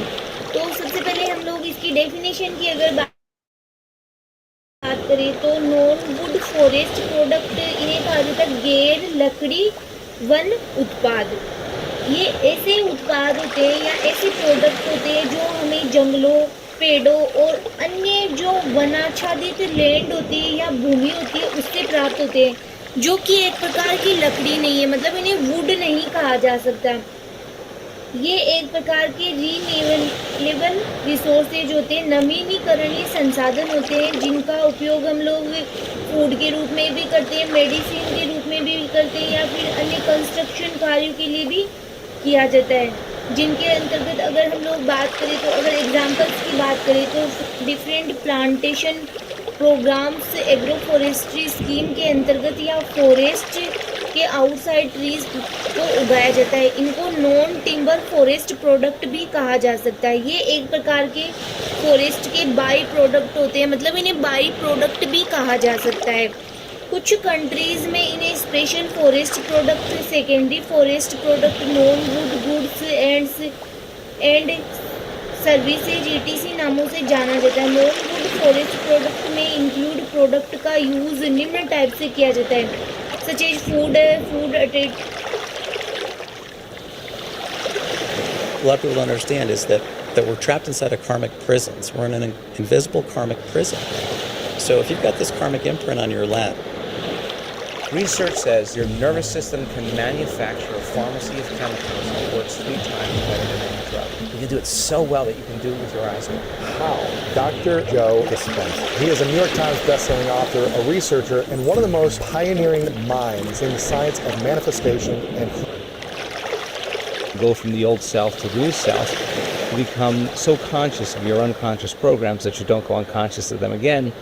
तो सबसे पहले हम लोग इसकी डेफिनेशन की अगर बात करें तो नॉन वुड फॉरेस्ट प्रोडक्ट इन्हें कहा जाता है गैर लकड़ी वन उत्पाद। ये ऐसे उत्पाद होते हैं या ऐसे प्रोडक्ट होते हैं जो हमें जंगलों, पेड़ों और अन्य जो वनाच्छादित लैंड होती है या भूमि होती है उससे प्राप्त होते हैं, जो कि एक प्रकार की लकड़ी नहीं है, मतलब इन्हें वुड नहीं कहा जा सकता। ये एक प्रकार के रीन्यूएबल रिसोर्सेज होते हैं, नवीनीकरणीय संसाधन होते हैं, जिनका उपयोग हम लोग फूड के रूप में भी करते हैं, मेडिसिन के रूप में भी करते हैं या फिर अन्य कंस्ट्रक्शन कार्यों के लिए भी किया जाता है। जिनके अंतर्गत अगर हम लोग बात करें तो अगर एग्जांपल्स की बात करें तो different plantation programmes agroforestry scheme के अंतर्गत या फॉरेस्ट के आउटसाइड ट्रीज को उगाया जाता है। इनको नॉन टिम्बर फॉरेस्ट प्रोडक्ट भी कहा जा सकता है। ये एक प्रकार के फॉरेस्ट के बाई प्रोडक्ट होते हैं, मतलब इन्हें बाई प्रोडक्ट भी कहा जा सकता है। कुछ कंट्रीज़ में इन्हें special forest product, secondary forest product, non would goods and services ETC नामों से जाना जाता है। नॉन वुड फॉरेस्ट प्रोडक्ट में इंक्लूड प्रोडक्ट का यूज़ निम्न टाइप से किया जाता है, such as food A lot of people don't understand is that we're trapped inside of karmic prisons. We're in an invisible karmic prison. So if you've got this karmic imprint on your lap, research says your nervous system can manufacture a pharmacy of chemicals that works 3 times better than any drug. You can do it so well that you can do it with your eyes open. How? Dr. Joe Dispenza. He is a New York Times bestselling author, a researcher, and one of the most pioneering minds in the science of manifestation and go from the old self to the new self, you become so conscious of your unconscious programs that you don't go unconscious of them again,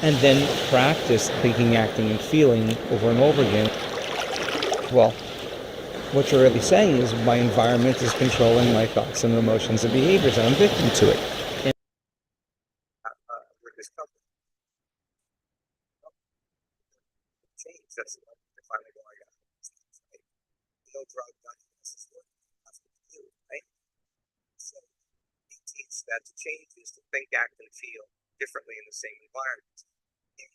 and then practice thinking, acting, and feeling over and over again. Well, what you're really saying is my environment is controlling my thoughts and emotions and behaviors, and I'm victim to it. And With this company, change, that's what they finally go, I got it. Right? No drug, nothing. This is what that's what you do, right? So we teach that to change is to think, act, and feel differently in the same environment. And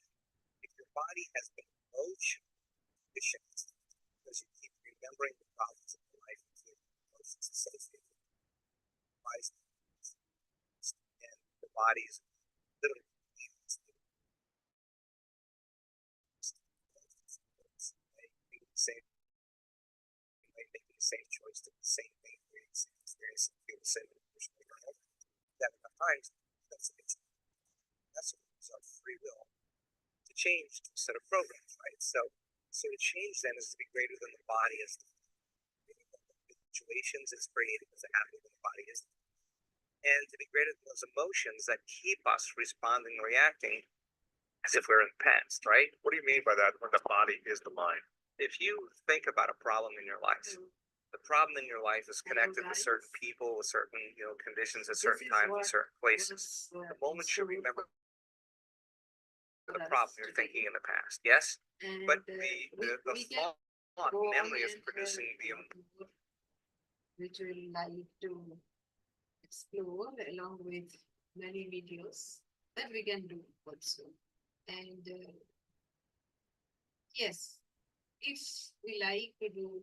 if your body has been emotionally conditioned because you keep remembering the problems of your life and feeling emotions associated with it, and the body's literally making the same choice to the same thing, create the same experience, and feel the same emotion over and over. That enough times, that's what is our free will to change to a set of programs, right? So to change then is to be greater than the body is. Situations it's created as a habit than the body is, and to be greater than those emotions that keep us responding and reacting as if we're in the past, right? What do you mean by that when the body is the mind? If you think about a problem in your life, the problem in your life is connected to certain people, with certain conditions at certain times, in certain places. The moment you remember the problem, you're thinking in the past, yes? But the thought memory is producing the which will like to explore along with many videos that we can do also. And yes, if we like to do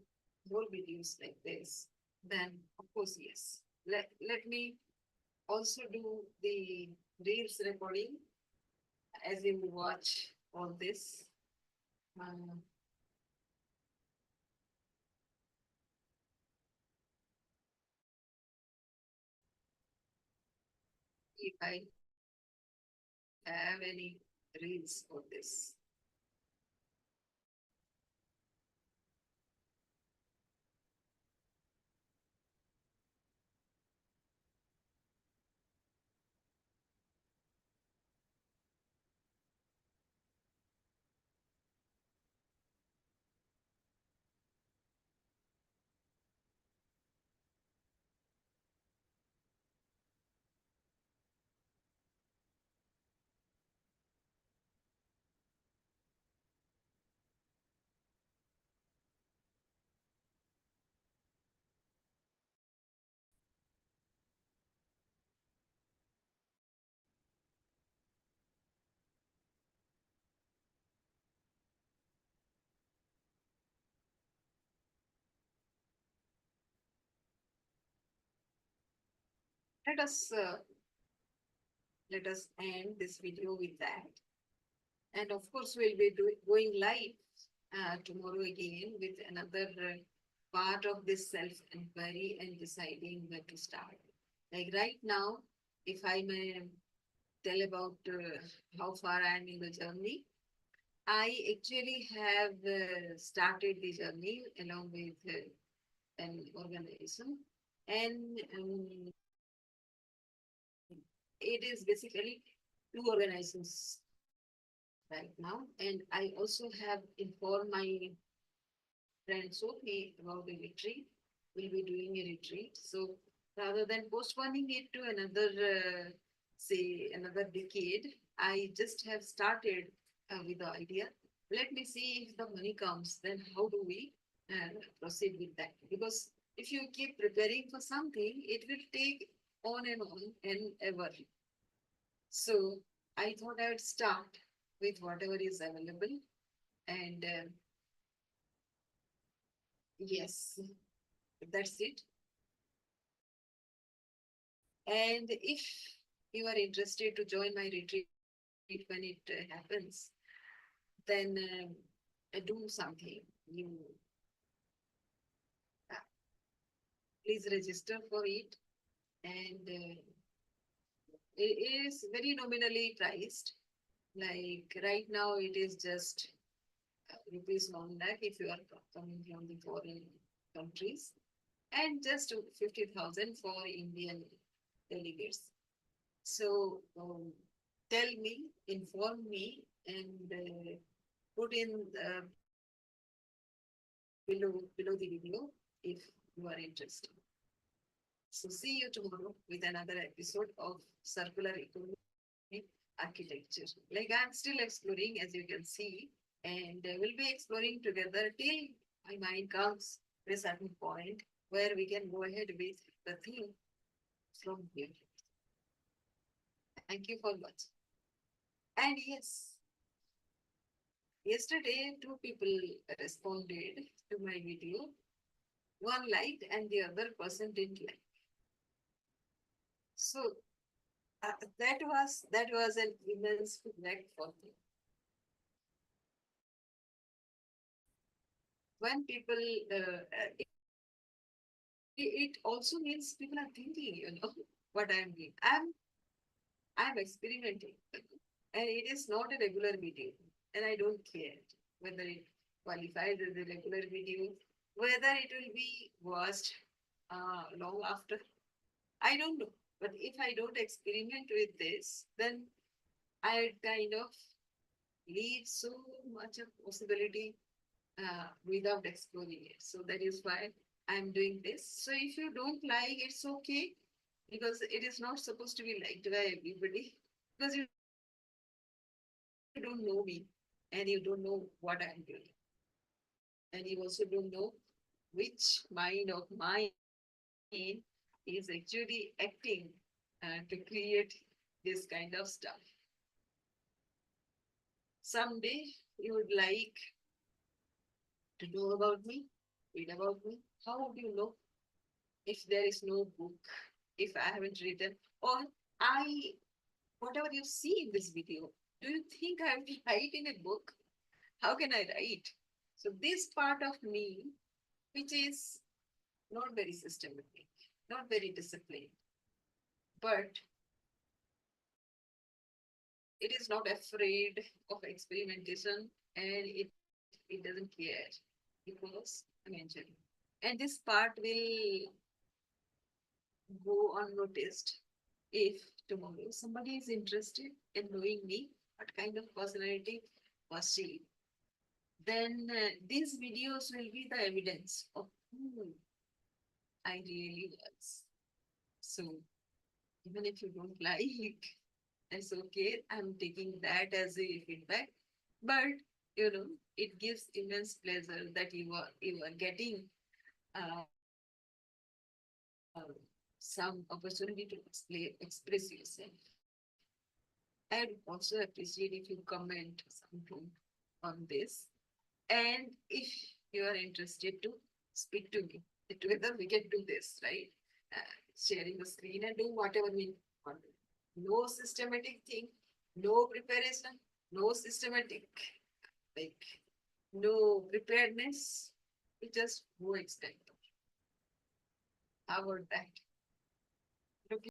more videos like this, then of course, yes. Let me also do the Reels recording as you watch all this. If I have any Reels for this. Let us end this video with that. And of course, we'll be going live tomorrow again with another part of this self-inquiry and deciding where to start. Like right now, if I may tell about how far I am in the journey, I actually have started the journey along with an organization, and it is basically 2 organizations right now. And I also have informed my friend Sophie about the retreat. We'll be doing a retreat. So rather than postponing it to another, say, another decade, I just have started with the idea. Let me see if the money comes, then how do we proceed with that? Because if you keep preparing for something, it will take on and ever. So I thought I would start with whatever is available. And yes, that's it. And if you are interested to join my retreat when it happens, then do something. You please register for it. And it is very nominally priced. Like right now, it is just rupees 1 lakh if you are coming from the foreign countries. and just 50,000 for Indian delegates. So tell me, inform me, and put in below the video if you are interested. So see you tomorrow with another episode of Circular Economy Architecture. Like I'm still exploring, as you can see, and we'll be exploring together till my mind comes to a certain point where we can go ahead with the thing from here. Thank you for watching. And yes, yesterday 2 people responded to my video. One liked and the other person didn't like. So that was an immense feedback for me. When people, it also means people are thinking, what I'm doing. I'm experimenting, and it is not a regular video, and I don't care whether it qualifies as a regular video, whether it will be watched long after. I don't know. But if I don't experiment with this, then I kind of leave so much of possibility without exploring it. So that is why I'm doing this. So if you don't like, it's okay, because it is not supposed to be liked by everybody, because you don't know me and you don't know what I'm doing. And you also don't know which mind of mine is actually acting to create this kind of stuff. Someday you would like to know about me, read about me. How would you know if there is no book, if I haven't written, or whatever you see in this video, do you think I will write in a book? How can I write? So this part of me, which is not very systematic, not very disciplined, but it is not afraid of experimentation, and it doesn't care because I'm enjoying. And this part will go unnoticed if tomorrow somebody is interested in knowing me, what kind of personality was she, then these videos will be the evidence of who I really was. So even if you don't like, it's okay. I'm taking that as a feedback. But it gives immense pleasure that you are getting some opportunity to express yourself. I'd also appreciate if you comment something on this. And if you are interested to speak to me, together we can do this, right? Sharing the screen and do whatever we want. No systematic thing, no preparation, no systematic, like no preparedness. We just go extend. How about that?